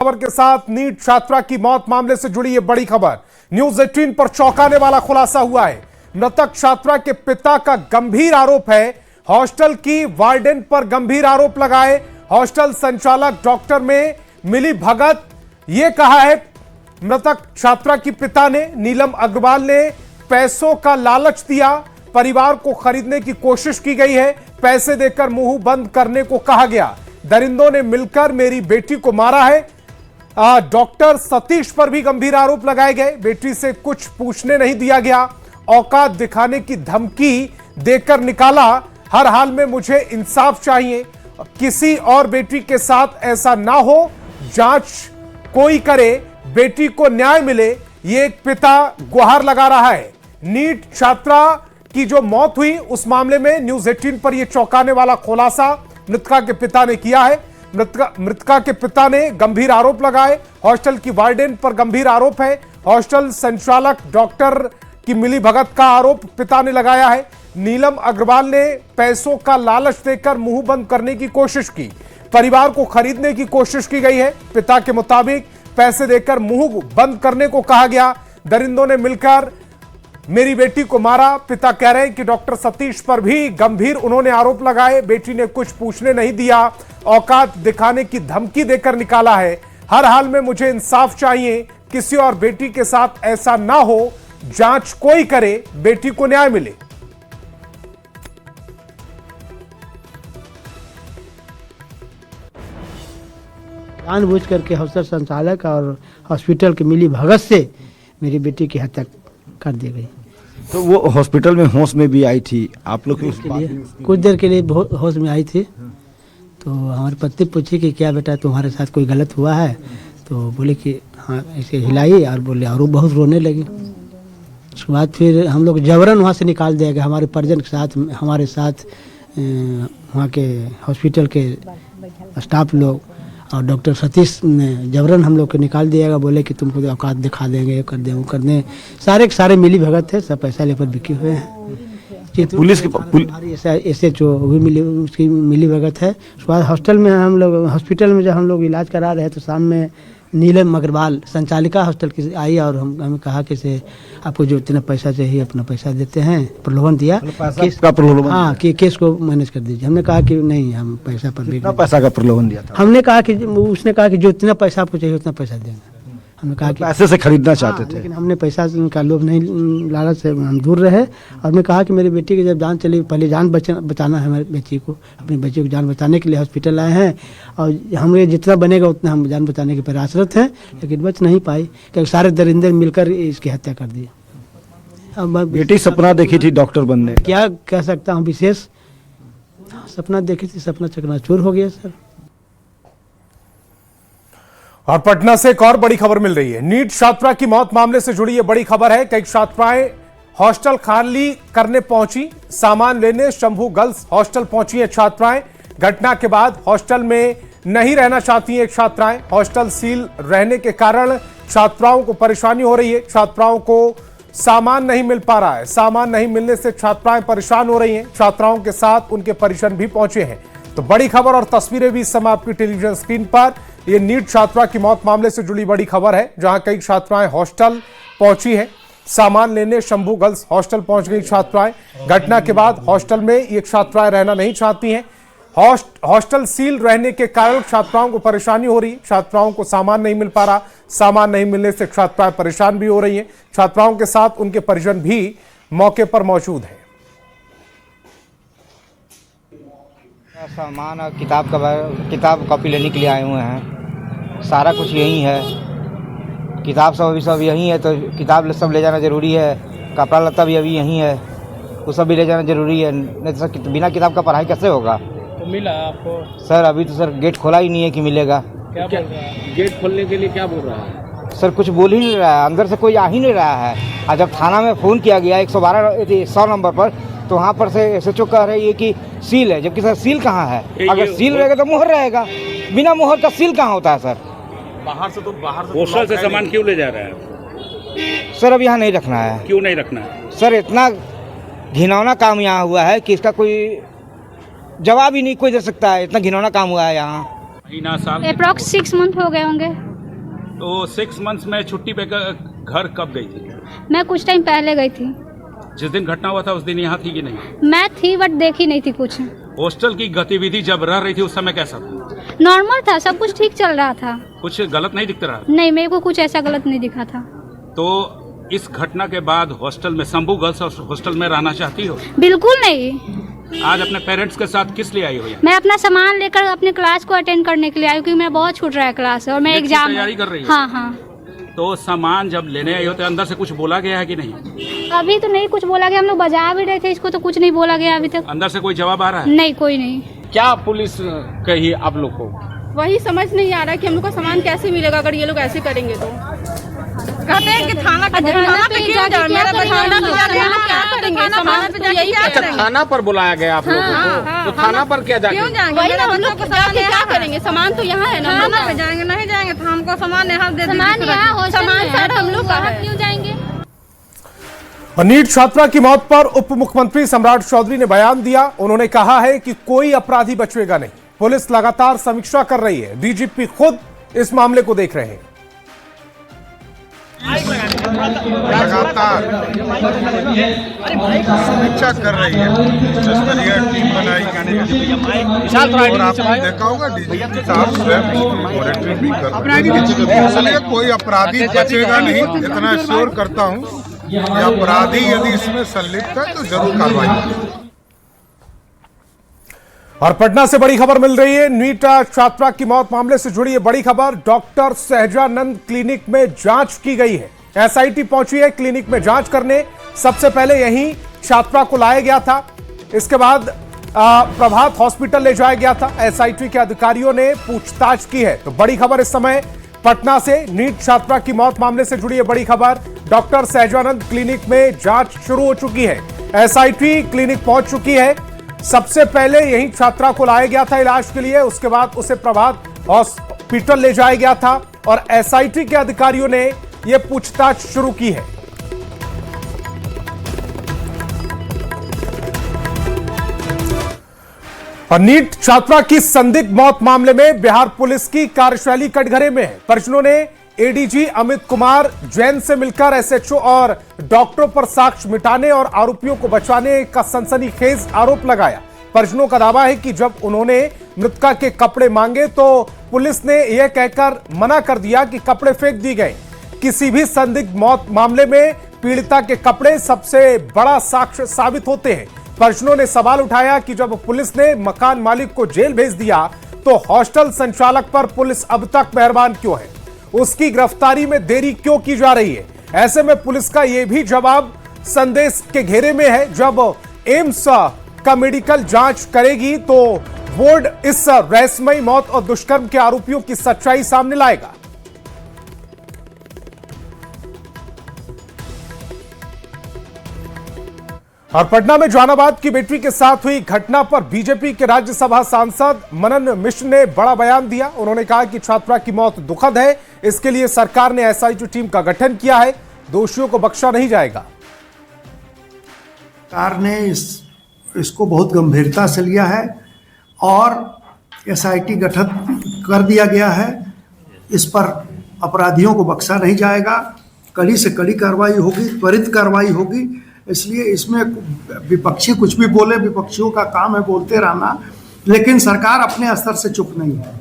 खबर के साथ नीट छात्रा की मौत मामले से जुड़ी यह बड़ी खबर न्यूज 18 पर चौंकाने वाला खुलासा हुआ है। मृतक छात्रा के पिता का गंभीर आरोप है, हॉस्टल की वार्डन पर गंभीर आरोप लगाए। हॉस्टल संचालक डॉक्टर में मिली भगत, यह कहा है मृतक छात्रा की पिता ने। नीलम अग्रवाल ने पैसों का लालच दिया, परिवार को खरीदने की कोशिश की गई है, पैसे देकर मुंह बंद करने को कहा गया। दरिंदों ने मिलकर मेरी बेटी को मारा है। डॉक्टर सतीश पर भी गंभीर आरोप लगाए गए, बेटी से कुछ पूछने नहीं दिया गया, औकात दिखाने की धमकी देकर निकाला। हर हाल में मुझे इंसाफ चाहिए, किसी और बेटी के साथ ऐसा ना हो, जांच कोई करे, बेटी को न्याय मिले, ये एक पिता गुहार लगा रहा है। नीट छात्रा की जो मौत हुई उस मामले में न्यूज 18 पर यह चौंकाने वाला खुलासा मृतका के पिता ने किया है। मृतका के पिता ने गंभीर आरोप लगाए, हॉस्टल की वार्डन पर गंभीर आरोप है, हॉस्टल संचालक डॉक्टर की मिली भगत का आरोप पिता ने लगाया है। नीलम अग्रवाल ने पैसों का लालच देकर मुंह बंद करने की कोशिश की, परिवार को खरीदने की कोशिश की गई है। पिता के मुताबिक पैसे देकर मुंह बंद करने को कहा गया। दरिंदों ने मिलकर मेरी बेटी को मारा। पिता कह रहे हैं कि डॉक्टर सतीश पर भी गंभीर उन्होंने आरोप लगाए, बेटी ने कुछ पूछने नहीं दिया, औकात दिखाने की धमकी देकर निकाला है। हर हाल में मुझे इंसाफ चाहिए, किसी और बेटी के साथ ऐसा ना हो, जांच कोई करे, बेटी को न्याय मिले। जानबूझ करके हॉस्टल संचालक और हॉस्पिटल की मिली भगत से मेरी बेटी की हत्या कर दी गई। तो वो हॉस्पिटल में होश में भी आई थी, आप लोग कुछ देर के लिए होश में आई थी। तो हमारी पत्नी पूछी कि क्या बेटा तुम्हारे साथ कोई गलत हुआ है, तो बोले कि हाँ, ऐसे हिलाई और बोले, और वो बहुत रोने लगी। उसके बाद फिर हम लोग जबरन वहाँ से निकाल दिया गया, हमारे परिजन के साथ, हमारे साथ वहाँ के हॉस्पिटल के स्टाफ लोग और डॉक्टर सतीश ने जबरन हम लोग को निकाल दिएगा, बोले कि तुमको औकात दिखा देंगे, ये कर दें, वो कर दें। सारे के सारे मिली भगत है, सब पैसा लेकर बिके हुए हैं। पुलिस हमारी SHO भी मिली, उसकी मिली भगत है। उसके बाद हॉस्टल में हम लोग, हॉस्पिटल में जब हम लोग इलाज करा रहे हैं तो शाम में नीलम अग्रवाल संचालिका हॉस्टल की आई और हमें कहा कि से आपको जो इतना पैसा चाहिए अपना पैसा देते हैं, प्रलोभन दिया, केस का प्रलोभन, हाँ, कि केस को मैनेज कर दीजिए। हमने कहा कि नहीं, हम पैसा पर कितना पैसा का प्रलोभन दिया था? हमने कहा कि उसने कहा कि जो इतना पैसा आपको चाहिए उतना पैसा देंगे। हमने कहा कि पैसे से खरीदना चाहते थे, लेकिन हमने पैसा का लोभ नहीं, लालच से हम दूर रहे। और मैं कहा कि मेरी बेटी की जब जान चली, पहले जान बचाना है हमारी बेटी को, अपनी बेटी को जान बचाने के लिए हॉस्पिटल आए हैं और हमें जितना बनेगा उतना हम जान बचाने के प्रयासरत हैं, लेकिन बच नहीं पाई क्योंकि सारे दरिंदे मिलकर इसकी हत्या कर दी। अब बेटी सपना देखी थी डॉक्टर बनने, क्या कह सकता हूँ, विशेष सपना देखी थी, सपना चकनाचूर हो गया सर। और पटना से एक और बड़ी खबर मिल रही है, नीट छात्रा की मौत मामले से जुड़ी यह बड़ी खबर है। कई छात्राएं हॉस्टल खाली करने पहुंची, सामान लेने शंभू गर्ल्स हॉस्टल पहुंची हैं छात्राएं। घटना के बाद हॉस्टल में नहीं रहना चाहती हैं छात्राएं। हॉस्टल सील रहने के कारण छात्राओं को परेशानी हो रही है, छात्राओं को सामान नहीं मिल पा रहा है, सामान नहीं मिलने से छात्राएं परेशान हो रही हैं। छात्राओं के साथ उनके परिजन भी पहुंचे हैं। तो बड़ी खबर और तस्वीरें भी इस समय आपकी टेलीविजन स्क्रीन पर। ये नीट छात्रा की मौत मामले से जुड़ी बड़ी खबर है, जहां कई छात्राएं हॉस्टल पहुंची हैं, सामान लेने शंभू गर्ल्स हॉस्टल पहुंच गई छात्राएं। घटना के बाद हॉस्टल में ये छात्राएं रहना नहीं चाहती हैं। हॉस्टल सील रहने के कारण छात्राओं को परेशानी हो रही है, छात्राओं को सामान नहीं मिल पा रहा, सामान नहीं मिलने से छात्राएं परेशान भी हो रही हैं। छात्राओं के साथ उनके परिजन भी मौके पर मौजूद हैं। सामान और किताब कॉपी लेने के लिए आए हुए हैं, सारा कुछ यही है, किताब सब अभी सब यही है, तो किताब सब ले जाना ज़रूरी है, कपड़ा लत्ता भी अभी यही है, वो सब भी ले जाना ज़रूरी है, नहीं तो सर बिना किताब का पढ़ाई कैसे होगा। तो मिला आपको? सर अभी तो सर गेट खोला ही नहीं है कि मिलेगा। क्या बोल रहा है? गेट खोलने के लिए क्या बोल रहा है? सर कुछ बोल ही नहीं रहा है, अंदर से कोई आ ही नहीं रहा है। और जब थाना में फ़ोन किया गया 100 नंबर पर, तो वहाँ पर से SHO कह रही है कि सील है, जबकि सर सील कहाँ है? अगर सील रहेगा तो मोहर रहेगा, बिना मोहर का सील कहाँ होता है सर? बाहर से हॉस्टल से सामान क्यों ले जा रहा है? सर अब यहाँ नहीं रखना है। क्यों नहीं रखना है? सर इतना घिनौना काम यहाँ हुआ है कि इसका कोई जवाब ही नहीं कोई दे सकता है, इतना घिनौना काम हुआ है यहाँ। महीना साल अप्रॉक्स 6 मंथ हो गए होंगे। तो 6 मंथ्स में छुट्टी पे घर कब गई थी? मैं कुछ टाइम पहले गई थी। जिस दिन घटना हुआ था उस दिन यहाँ थी कि नहीं? मैं थी बट देखी नहीं थी कुछ। हॉस्टल की गतिविधि जब रह रही थी उस समय कैसा था? नॉर्मल था, सब कुछ ठीक चल रहा था। कुछ गलत नहीं दिखता रहा? नहीं, मेरे को कुछ ऐसा गलत नहीं दिखा था। तो इस घटना के बाद हॉस्टल में, शंभू गर्ल्स हॉस्टल में रहना चाहती हो? बिल्कुल नहीं। आज अपने पेरेंट्स के साथ किस लिए आई हो यहाँ? मैं अपना सामान लेकर अपने क्लास को अटेंड करने के लिए आई हूँ, क्योंकि मैं बहुत छूट रहा है क्लास और मैं नीट की एग्जाम तैयारी कर रही हो? हाँ हाँ। तो सामान जब लेने आई हो तो अंदर से कुछ बोला गया है कि नहीं? अभी तो नहीं कुछ बोला गया, हम लोग बजा भी रहे थे इसको, तो कुछ नहीं बोला गया अभी तक। अंदर से कोई जवाब आ रहा है? नहीं, कोई नहीं। क्या पुलिस कही आप लोग को? वही समझ नहीं आ रहा कि हम लोग का सामान कैसे मिलेगा अगर ये लोग ऐसे करेंगे तो। कहते हैं कि थाना पे क्यों जाए, मेरा थाना पे जाके हम लोग क्या करेंगे, सामान पे जाके क्या करेंगे? थाना पर बुलाया गया आप लोगों को, तो थाना पर क्या जाके? क्यों जाएंगे? वही ना, हम लोग जाके क्या करेंगे? सामान तो यहाँ है ना, थाना पे जाएंगे नहीं जाएंगे तो हमको सामान यहाँ दे दीजिए। सामान सारा हम लोग का है, क्यों जाएंगे? और नीट छात्रा की मौत पर उप मुख्यमंत्री सम्राट चौधरी ने बयान दिया। उन्होंने कहा है कि कोई अपराधी बचेगा नहीं। पुलिस लगातार समीक्षा कर रही है, डीजीपी खुद इस मामले को देख रहे हैं। लगातार समीक्षा कर रही है, उच्चस्तरीय टीम बनाई और आपने देखा होगा डीजीपी साहब स्वयं मॉनिटरिंग भी कर रहे हैं। इसलिए कोई अपराधी बचेगा नहीं, इतना श्योर करता हूं कि अपराधी यदि इसमें संलिप्त है तो जरूर कार्रवाई होगी। और पटना से बड़ी खबर मिल रही है। नीट छात्रा की मौत मामले से जुड़ी है बड़ी खबर। डॉक्टर सहजानंद क्लिनिक में जांच की गई है। एसआईटी पहुंची है क्लिनिक में जांच करने। सबसे पहले यहीं छात्रा को लाया गया था, इसके बाद प्रभात हॉस्पिटल ले जाया गया था। एसआईटी के अधिकारियों ने पूछताछ की है। तो बड़ी खबर इस समय पटना से, नीट छात्रा की मौत मामले से जुड़ी है बड़ी खबर। डॉक्टर सहजानंद क्लिनिक में जांच शुरू हो चुकी है। एसआईटी क्लिनिक पहुंच चुकी है। सबसे पहले यहीं छात्रा को लाया गया था इलाज के लिए, उसके बाद उसे प्रभात हॉस्पिटल ले जाया गया था और एसआईटी के अधिकारियों ने यह पूछताछ शुरू की है। और नीट छात्रा की संदिग्ध मौत मामले में बिहार पुलिस की कार्यशैली कटघरे में है। परिजनों ने एडीजी अमित कुमार जैन से मिलकर एसएचओ और डॉक्टरों पर साक्ष्य मिटाने और आरोपियों को बचाने का सनसनीखेज आरोप लगाया। परिजनों का दावा है कि जब उन्होंने मृतका के कपड़े मांगे तो पुलिस ने यह कहकर मना कर दिया कि कपड़े फेंक दिए गए। किसी भी संदिग्ध मौत मामले में पीड़िता के कपड़े सबसे बड़ा साक्ष्य साबित होते हैं। परिजनों ने सवाल उठाया कि जब पुलिस ने मकान मालिक को जेल भेज दिया तो हॉस्टल संचालक पर पुलिस अब तक मेहरबान क्यों है, उसकी गिरफ्तारी में देरी क्यों की जा रही है। ऐसे में पुलिस का यह भी जवाब संदेश के घेरे में है। जब एम्स का मेडिकल जांच करेगी तो बोर्ड इस रहस्यमयी मौत और दुष्कर्म के आरोपियों की सच्चाई सामने लाएगा। और पटना में जहानाबाद की बेटी के साथ हुई घटना पर बीजेपी के राज्यसभा सांसद मनन मिश्र ने बड़ा बयान दिया। उन्होंने कहा कि छात्रा की मौत दुखद है, इसके लिए सरकार ने एसआईटी टीम का गठन किया है, दोषियों को बख्शा नहीं जाएगा। सरकार ने इसको बहुत गंभीरता से लिया है और एसआईटी गठन कर दिया गया है। इस पर अपराधियों को बख्शा नहीं जाएगा, कड़ी से कड़ी कार्रवाई होगी, त्वरित कार्रवाई होगी। इसलिए इसमें विपक्षी कुछ भी बोले, विपक्षियों का काम है बोलते रहना, लेकिन सरकार अपने स्तर से चुप नहीं है।